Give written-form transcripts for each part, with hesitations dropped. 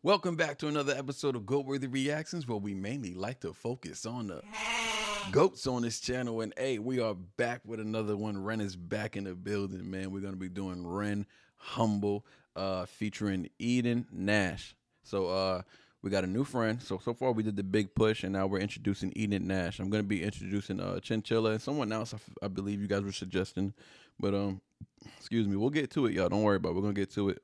Welcome back to another episode of Goat-Worthy Reactions, where we mainly like to focus on the goats on this channel. And hey, we are back with another one. Ren is back in the building, man. We're gonna be doing Ren Humble, featuring Eden Nash. So we got a new friend. So far we did the big push, and now we're introducing Eden Nash. I'm gonna be introducing Chinchilla and someone else. I believe you guys were suggesting, but excuse me. We'll get to it, y'all. Don't worry about it. We're gonna get to it.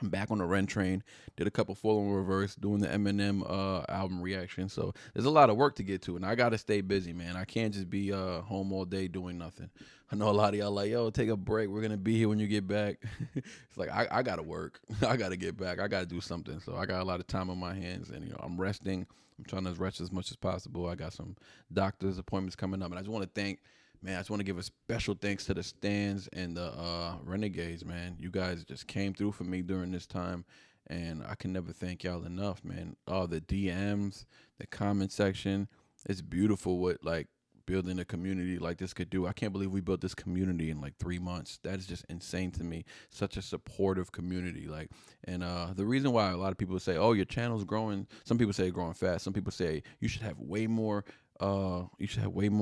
I'm back on the REN train. Did a couple full on reverse, doing the Eminem album reaction. So there's a lot of work to get to, and I gotta stay busy, man. I can't just be home all day doing nothing. I know a lot of y'all like, yo, take a break. We're gonna be here when you get back. It's like I gotta work. I gotta get back. I gotta do something. So I got a lot of time on my hands, and I'm resting. I'm trying to rest as much as possible. I got some doctor's appointments coming up, and I just want to thank. Man, I just want to give a special thanks to the Stans and the Renegades, man. You guys just came through for me during this time, and I can never thank y'all enough, man. All the DMs, the comment section, it's beautiful what, like, building a community like this could do. I can't believe we built this community in, like, 3 months. That is just insane to me. Such a supportive community, like, and the reason why a lot of people say, oh, your channel's growing, some people say it's growing fast. Some people say you should have way more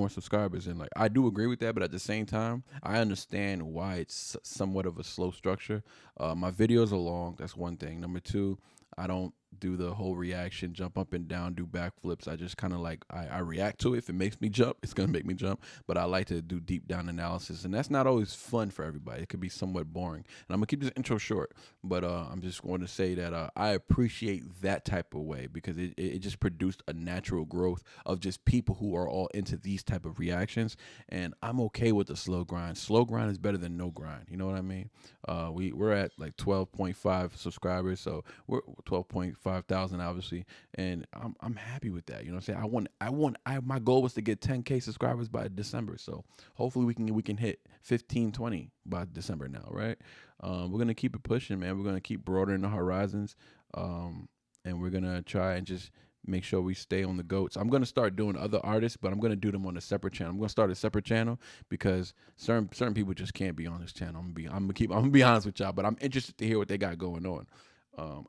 subscribers, and like I do agree with that, but at the same time I understand why it's somewhat of a slow structure. My videos are long, that's one thing. Number two, I don't do the whole reaction, jump up and down, do backflips. I just kind of like I react to it. If it makes me jump, it's gonna make me jump. But I like to do deep down analysis, and that's not always fun for everybody. It could be somewhat boring. And I'm gonna keep this intro short, but I'm just going to say that I appreciate that type of way, because it just produced a natural growth of just people who are all into these type of reactions. And I'm okay with the slow grind. Slow grind is better than no grind. You know what I mean? We're at like 12.5 subscribers, so we're 12.5 thousand obviously, and I'm happy with that. You know what I'm saying? My goal was to get 10K subscribers by December, so hopefully we can hit 15, 20 by December now, right? We're gonna keep it pushing, man. We're gonna keep broadening the horizons, and we're gonna try and just make sure we stay on the goats. I'm gonna start doing other artists, but I'm gonna do them on a separate channel. I'm gonna start a separate channel because certain people just can't be on this channel. I'm gonna be honest with y'all, but I'm interested to hear what they got going on.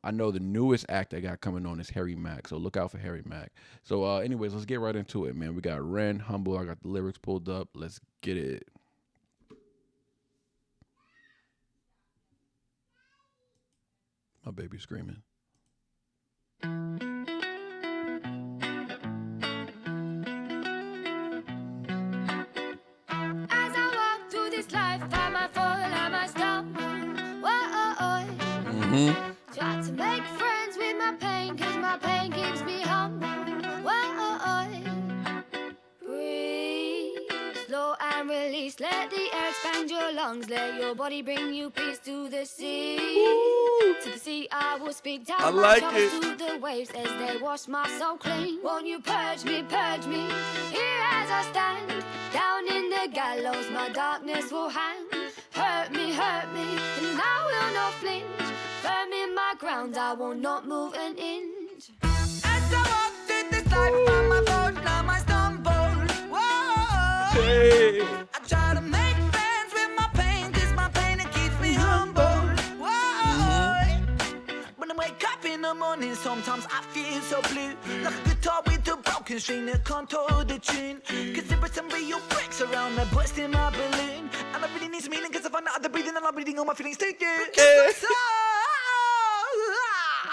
I know the newest act I got coming on is Harry Mack, so look out for Harry Mack. So anyways, let's get right into it, man. We got Ren Humble. I got the lyrics pulled up. Let's get it. My baby screaming. As I walk through this life, I might fall, I might stumble. Whoa, try to make friends with my pain, cause my pain keeps me humble. Whoa, breathe, slow and release. Let the air expand your lungs. Let your body bring you peace to the sea. Woo! To the sea I will speak down I my like troubles it. to the waves as they wash my soul clean. Won't you purge me, purge me? Here as I stand, down in the gallows, my darkness will hang. Hurt me, and I will not flinch. Firm in my ground, I will not move an inch. As I walk through this life, I might fall, I might stumble. Whoa. Hey. I try to make friends with my pain, cause my pain, it keeps me humble. Whoa. When I wake up in the morning, sometimes I feel so blue, like a guitar with a broken string that can't hold the tune. Cause there are some real bricks around that busting my balloon, and I really need some healing, cause I find out they're breathing and I'm breathing all my feelings to you. So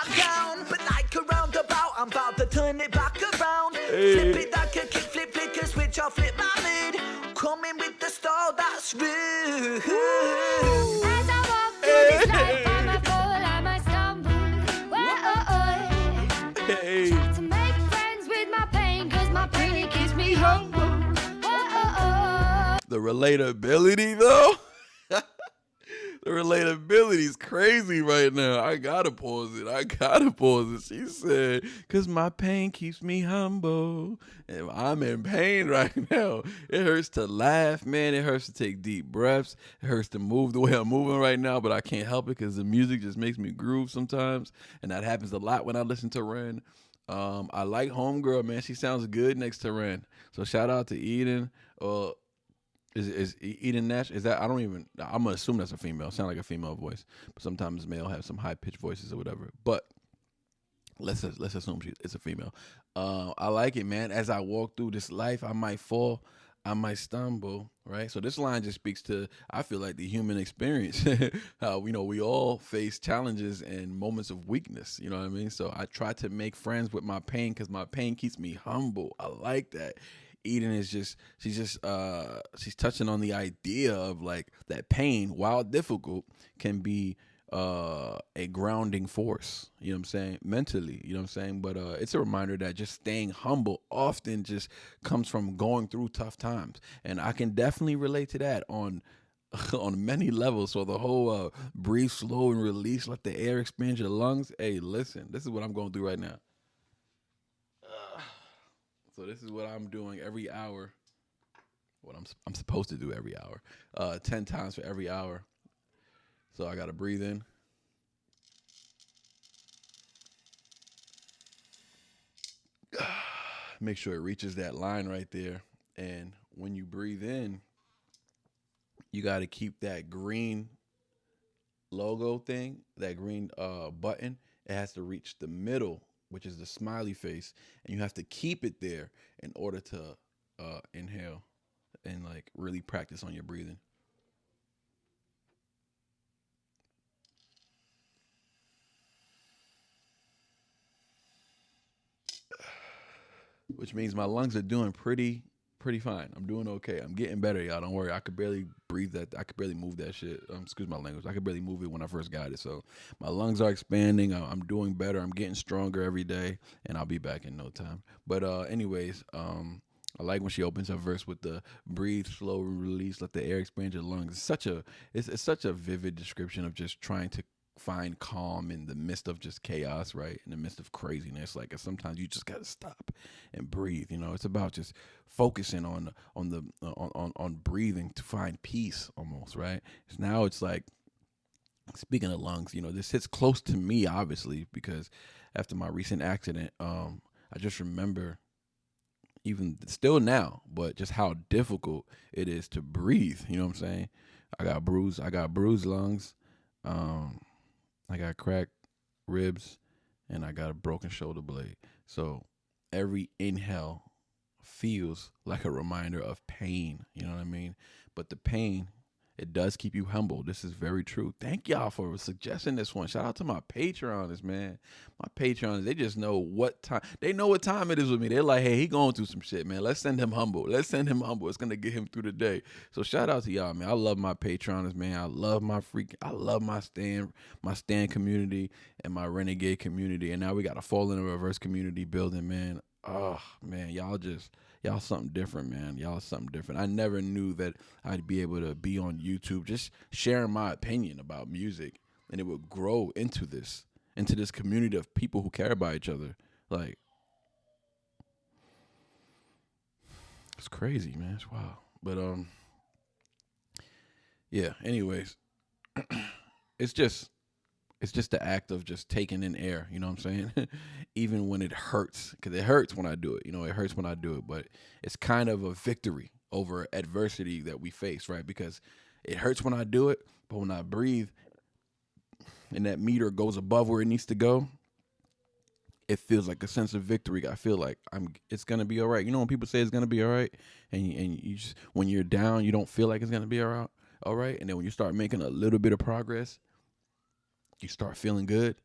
I'm down, but like a roundabout, I'm about to turn it back around. Hey. Flip it like a kick, flick a switch, I'll flip my mood. Coming with the style that's rude. As I walk through this life, I might fall, I might stumble. Whoa, Hey. try to make friends with my pain, cause my pain, it keeps me humble. Whoa. The relatability, though. The relatability is crazy right now. I gotta pause it. She said, cause my pain keeps me humble. And I'm in pain right now. It hurts to laugh, man. It hurts to take deep breaths. It hurts to move the way I'm moving right now, but I can't help it because the music just makes me groove sometimes. And that happens a lot when I listen to Ren. I like Homegirl, man. She sounds good next to Ren. So shout out to Eden. Is Eden Nash? Is that, I'm gonna assume that's a female. Sound like a female voice, but sometimes male have some high pitched voices or whatever. But let's assume it's a female. I like it, man. As I walk through this life, I might fall, I might stumble, right? So this line just speaks to, I feel like, the human experience. How, we all face challenges and moments of weakness. You know what I mean? So I try to make friends with my pain because my pain keeps me humble. I like that. Eden is just she's touching on the idea of like that pain, while difficult, can be a grounding force, you know what I'm saying, mentally, you know what I'm saying. But it's a reminder that just staying humble often just comes from going through tough times, and I can definitely relate to that on on many levels. So the whole breathe slow and release, let the air expand your lungs. Hey, listen, this is what I'm going through right now. So this is what I'm doing every hour. What I'm supposed to do every hour, 10 times for every hour. So I gotta breathe in. Make sure it reaches that line right there. And when you breathe in, you gotta keep that green logo thing, that green button. It has to reach the middle, which is the smiley face, and you have to keep it there in order to inhale and like really practice on your breathing. Which means my lungs are doing pretty fine. I'm doing okay. I'm getting better, y'all. Don't worry. I could barely breathe that. I could barely move that shit. Excuse my language. I could barely move it when I first got it. So my lungs are expanding. I'm doing better. I'm getting stronger every day, and I'll be back in no time. But anyways, I like when she opens her verse with the breathe, slow, release, let the air expand your lungs. It's such a vivid description of just trying to find calm in the midst of just chaos, right? In the midst of craziness. Like sometimes you just gotta stop and breathe. It's about just focusing on breathing to find peace, almost, right? So now it's like, speaking of lungs, this hits close to me, obviously, because after my recent accident, I just remember, even still now, but just how difficult it is to breathe. You know what I'm saying? I got bruised lungs. I got cracked ribs, and I got a broken shoulder blade. So every inhale feels like a reminder of pain. You know what I mean? But the pain, it does keep you humble. This is very true. Thank y'all for suggesting this one. Shout out to my Patreons, man. My Patreons, they just know what time. They know what time it is with me. They're like, hey, he going through some shit, man. Let's send him humble. It's going to get him through the day. So shout out to y'all, man. I love my Patreons, man. I love my stand community and my Renegade community. And now we got a Fall in the Reverse community building, man. Oh, man, y'all something different, man. Y'all something different. I never knew that I'd be able to be on YouTube just sharing my opinion about music, and it would grow into this community of people who care about each other. Like, it's crazy, man. It's wild. But yeah, anyways, it's just the act of just taking in air, you know what I'm saying? Even when it hurts, because it hurts when I do it. It hurts when I do it, but it's kind of a victory over adversity that we face, right? Because it hurts when I do it, but when I breathe and that meter goes above where it needs to go, it feels like a sense of victory. I feel like it's gonna be all right. When people say it's gonna be all right, and you just, when you're down, you don't feel like it's gonna be all right, and then when you start making a little bit of progress, you start feeling good.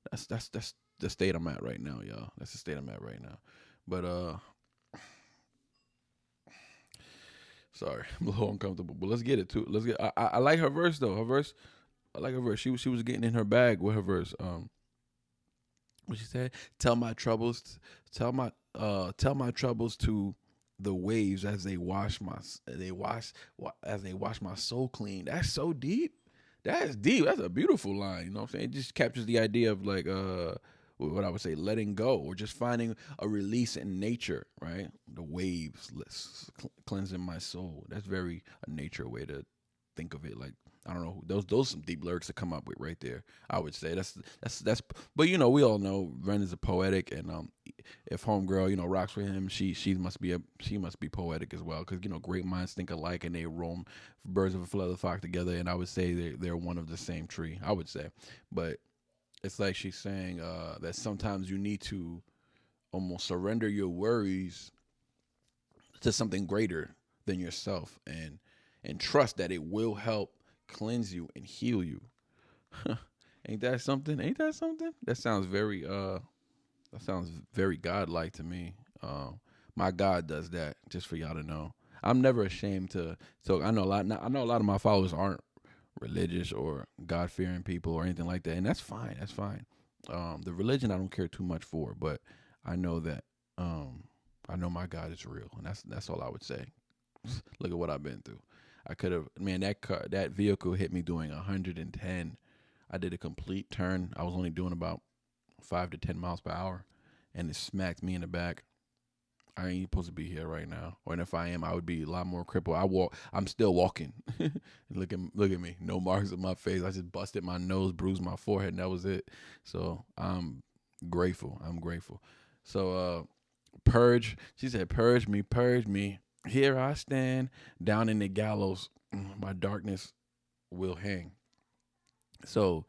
That's the state I'm at right now, y'all. That's the state I'm at right now. But sorry, I'm a little uncomfortable. But let's get it too. I like her verse though. I like her verse. She was getting in her bag with her verse. What she said? Tell my troubles to the waves as they wash my soul clean. That's so deep. That's deep. That's a beautiful line. You know what I'm saying? It just captures the idea of like what I would say, letting go, or just finding a release in nature, right? The waves cleansing my soul. That's very a nature way to think of it. Like, I don't know, those some deep lyrics to come up with right there. I would say that's. But we all know Ren is a poetic, and if homegirl rocks with him, she must be poetic as well, because great minds think alike, and they roam birds of a feather flock together. And I would say they're one of the same tree. I would say, but it's like she's saying that sometimes you need to almost surrender your worries to something greater than yourself, and trust that it will help cleanse you and heal you. Ain't that something? Ain't that something? That sounds very godlike to me. My God does that, just for y'all to know. I'm never ashamed to talk. I know a lot of my followers aren't religious or God fearing people or anything like that, and that's fine. That's fine. The religion I don't care too much for, but I know that I know my God is real, and that's all I would say. Look at what I've been through. I could have, man, that vehicle hit me doing 110. I did a complete turn. I was only doing about 5 to 10 miles per hour, and it smacked me in the back. I ain't supposed to be here right now. Or if I am, I would be a lot more crippled. I'm still walking. Look at me. No marks on my face. I just busted my nose, bruised my forehead, and that was it. So I'm grateful. So purge. She said, purge me, purge me. Here I stand down in the gallows. My darkness will hang. So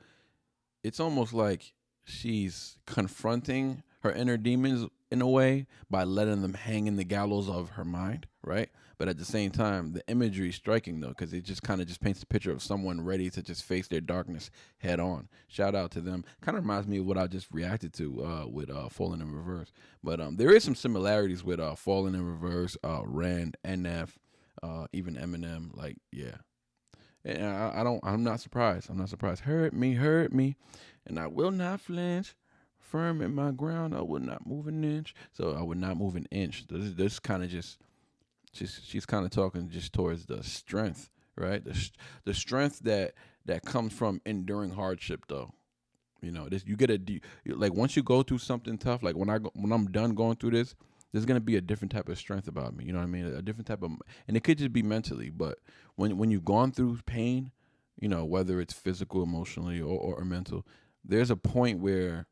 it's almost like she's confronting her inner demons in a way by letting them hang in the gallows of her mind, right? But at the same time, the imagery is striking though, because it just kind of just paints a picture of someone ready to just face their darkness head on. Shout out to them. Kind of reminds me of what I just reacted to with Falling in Reverse. But there is some similarities with Falling in Reverse, REN, NF, even Eminem. Like, yeah. And I'm not surprised. Hurt me, and I will not flinch. Firm in my ground, I would not move an inch. So I would not move an inch. This kind of just she's kind of talking just towards the strength, right? The strength that comes from enduring hardship, though. You know, this you get like once you go through something tough. Like when I'm done going through this, there's gonna be a different type of strength about me. You know what I mean? A different type of, and it could just be mentally, but when you've gone through pain, you know, whether it's physical, emotionally, or mental, there's a point where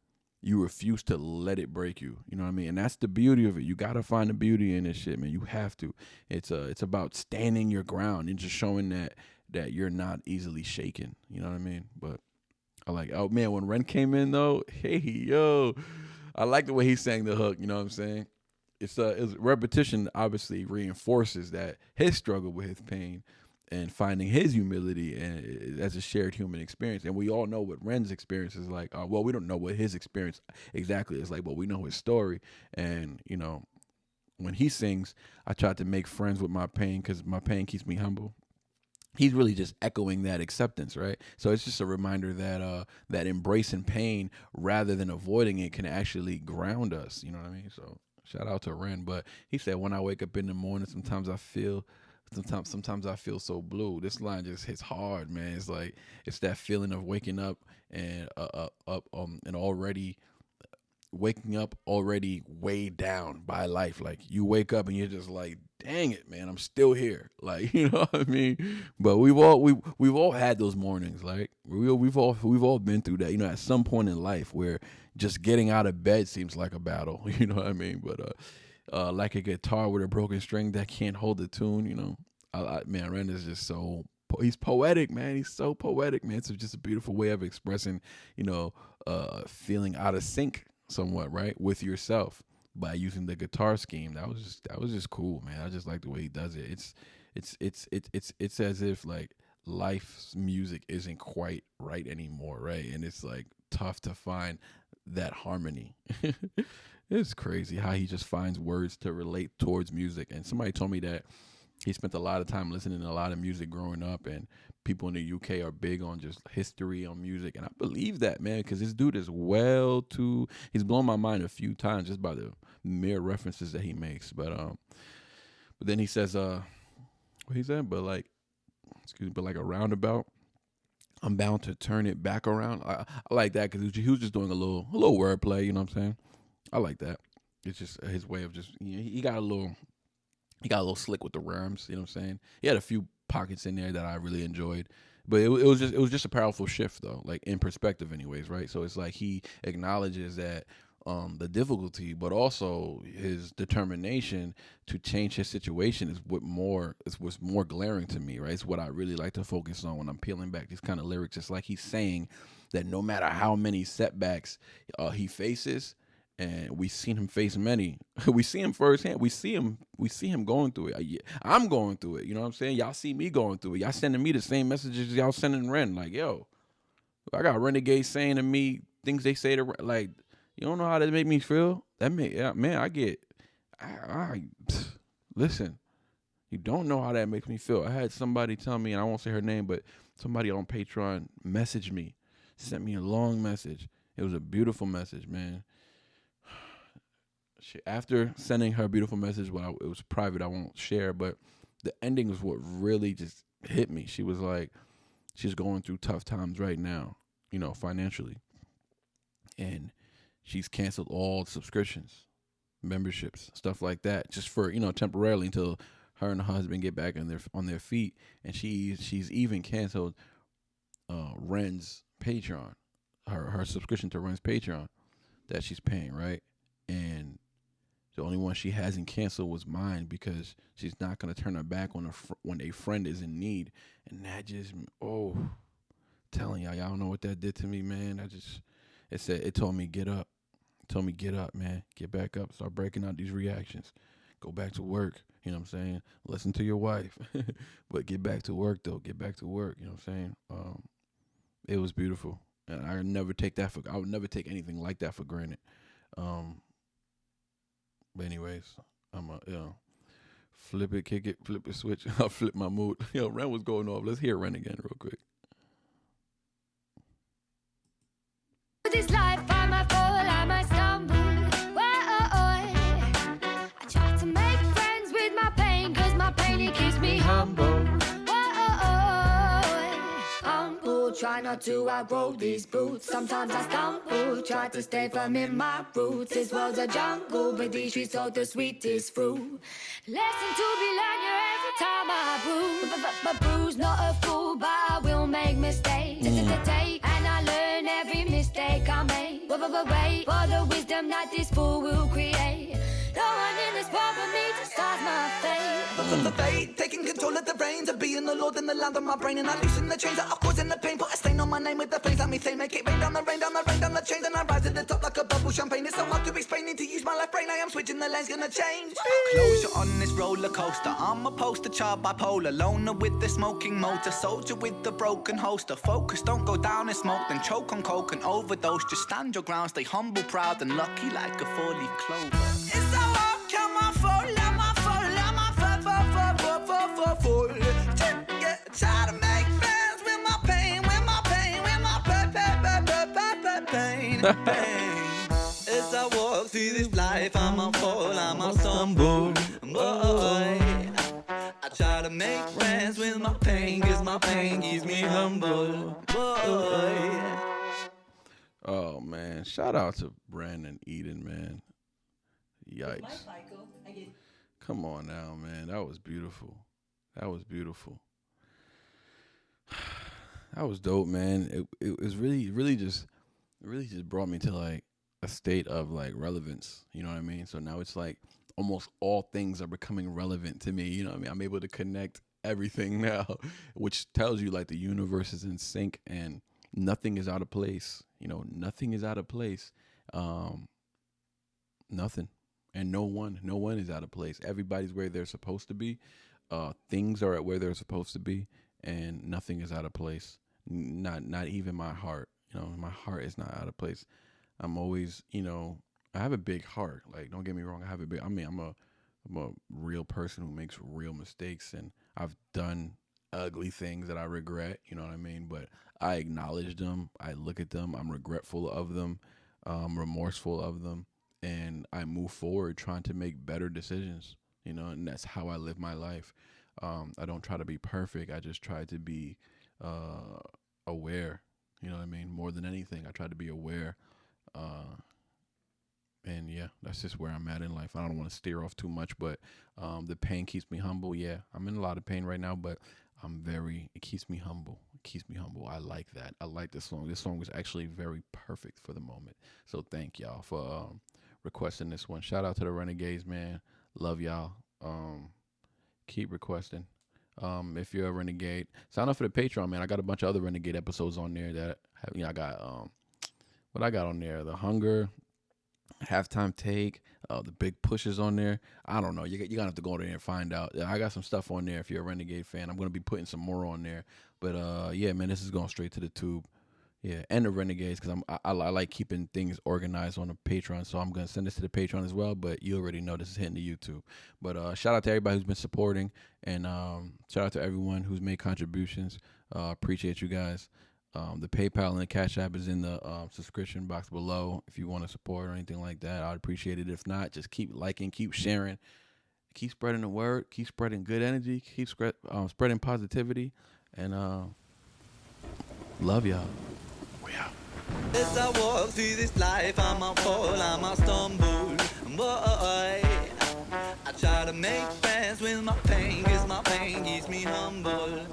you refuse to let it break you. You know what I mean? And that's the beauty of it. You got to find the beauty in this shit, man. You have to. It's about standing your ground and just showing that you're not easily shaken. You know what I mean? But I like, oh man, when Ren came in though, hey, yo, I like the way he sang the hook. You know what I'm saying? It's repetition obviously reinforces that his struggle with his pain and finding his humility and as a shared human experience. And we all know what Ren's experience is like. Well, we don't know what his experience exactly is like, but we know his story. And, you know, when he sings, I try to make friends with my pain because my pain keeps me humble. He's really just echoing that acceptance, right? So it's just a reminder that that embracing pain rather than avoiding it can actually ground us. You know what I mean? So shout out to Ren. But he said, when I wake up in the morning, sometimes I feel so blue. This line just hits hard, man. It's like it's that feeling of waking up and and already waking up already weighed down by life. Like you wake up and you're just like, dang it, man, I'm still here. Like, you know what I mean? But we've all had those mornings. Like we've all been through that. You know, at some point in life where just getting out of bed seems like a battle. You know what I mean? But like a guitar with a broken string that can't hold the tune, you know. Man, Ren is just he's poetic, man. He's so poetic, man. It's just a beautiful way of expressing, you know, feeling out of sync somewhat, right, with yourself by using the guitar scheme. That was just cool, man. I just like the way he does it. It's as if like life's music isn't quite right anymore, right? And it's like tough to find that harmony. It's crazy how he just finds words to relate towards music. And somebody told me that he spent a lot of time listening to a lot of music growing up, and people in the UK are big on just history on music. And I believe that, man, because this dude is he's blown my mind a few times just by the mere references that he makes. But then he says, what he said, but like a roundabout, I'm bound to turn it back around. I like that because he was just doing a little wordplay, you know what I'm saying? I like that. It's just his way of just, you know, he got a little slick with the rhymes, you know what I'm saying? He had a few pockets in there that I really enjoyed. But it was just a powerful shift though, like in perspective anyways, right? So it's like he acknowledges that the difficulty, but also his determination to change his situation is what's more glaring to me, right? It's what I really like to focus on when I'm peeling back these kind of lyrics. It's like he's saying that no matter how many setbacks he faces, and we've seen him face many. We see him firsthand. We see him going through it. I'm going through it. You know what I'm saying? Y'all see me going through it. Y'all sending me the same messages y'all sending Ren. Like, yo, I got renegades saying to me things they say to Ren. Like, you don't know how that make me feel? Man, I listen. You don't know how that makes me feel. I had somebody tell me, and I won't say her name, but somebody on Patreon messaged me, sent me a long message. It was a beautiful message, man. After sending her a beautiful message, it was private, I won't share, but the ending was what really just hit me. She was like, she's going through tough times right now, financially. And she's canceled all subscriptions, memberships, stuff like that, just for, temporarily until her and her husband get back on their feet. And she's even canceled Ren's Patreon, her subscription to Ren's Patreon that she's paying, right? And the only one she hasn't canceled was mine, because she's not going to turn her back on when a friend is in need. And that just, telling y'all don't know what that did to me, man. It told me, get up. It told me, get up, man. Get back up. Start breaking out these reactions. Go back to work. You know what I'm saying? Listen to your wife. But get back to work, though. Get back to work. You know what I'm saying? It was beautiful. And I would never take anything like that for granted. But anyways, I'm flip it, kick it, flip it, switch. I'll flip my mood. Ren was going off. Let's hear Ren again real quick. This life, I might fall, I might stumble. I try to make friends with my pain, cause my pain, it keeps me humble. Humble, try not to outgrow these boots. Sometimes I stumble, try to stay firm in my roots. This world's a jungle, but these streets hold the sweetest fruit. Lesson to be learned here every time I bruise. Bruise, not a fool, but I will make mistakes. And I learn every mistake I make. Wait for the wisdom that this fool will create. No one in this world but me to start my fate. The fate, taking control of the reins, of being the lord in the land of my brain. And I loosen the chains that are causing the pain. Put a stain on my name with the flames. Let me say, make it rain down the rain, down the rain, down the chains. And I rise to the top like a bubble champagne. It's so hard to explain, need to use my left brain. I am switching, the lane's gonna change. Closure on this roller coaster. I'm a poster child, bipolar. Loner with the smoking motor. Soldier with the broken holster. Focus, don't go down in smoke, then choke on coke and overdose. Just stand your ground, stay humble, proud and lucky like a four-leaf clover. It's so hard, come on, fall. Try to make friends with my pain, pain. As I walk through this life, I'ma fall, I'ma stumble. Boy, I try to make friends with my pain, cause my pain keeps me humble. Boy. Oh man, shout out to Brandon Eden, man. Yikes. Come on now, man. That was beautiful. That was dope, man. It was really just brought me to like a state of like relevance. You know what I mean? So now it's like almost all things are becoming relevant to me. You know what I mean? I'm able to connect everything now, which tells you like the universe is in sync and nothing is out of place. Nothing is out of place. Nothing. And no one is out of place. Everybody's where they're supposed to be. Things are at where they're supposed to be, and nothing is out of place. Not even my heart. My heart is not out of place. I'm always, I have a big heart. Like, don't get me wrong. I'm a real person who makes real mistakes, and I've done ugly things that I regret. You know what I mean? But I acknowledge them. I look at them. I'm regretful of them. Remorseful of them. And I move forward trying to make better decisions, and that's how I live my life. I don't try to be perfect. I just try to be aware, you know what I mean? More than anything, I try to be aware. And yeah, that's just where I'm at in life. I don't want to steer off too much, but the pain keeps me humble. Yeah, I'm in a lot of pain right now, but it keeps me humble. It keeps me humble. I like that. I like this song. This song was actually very perfect for the moment. So thank y'all for requesting this one. Shout out to the Renegades, man. Love y'all. Keep requesting. If you're a Renegade, sign up for the Patreon, man. I got a bunch of other Renegade episodes on there that You know, I got what I got on there: the hunger, halftime take, the big pushes on there. I don't know. You're gonna have to go there and find out. I got some stuff on there. If you're a Renegade fan, I'm gonna be putting some more on there. But yeah, man, this is going straight to the tube. Yeah, and the Renegades, because I like keeping things organized on the Patreon, so I'm gonna send this to the Patreon as well. But you already know this is hitting the YouTube. But shout out to everybody who's been supporting, and shout out to everyone who's made contributions. Appreciate you guys. The PayPal and the Cash App is in the subscription box below. If you want to support or anything like that, I'd appreciate it. If not, just keep liking, keep sharing, keep spreading the word, keep spreading good energy, keep spreading positivity, and love y'all. We out. As I walk through this life, I might fall, I might stumble. Boy, I try to make friends with my pain, 'cause my pain keeps me humble.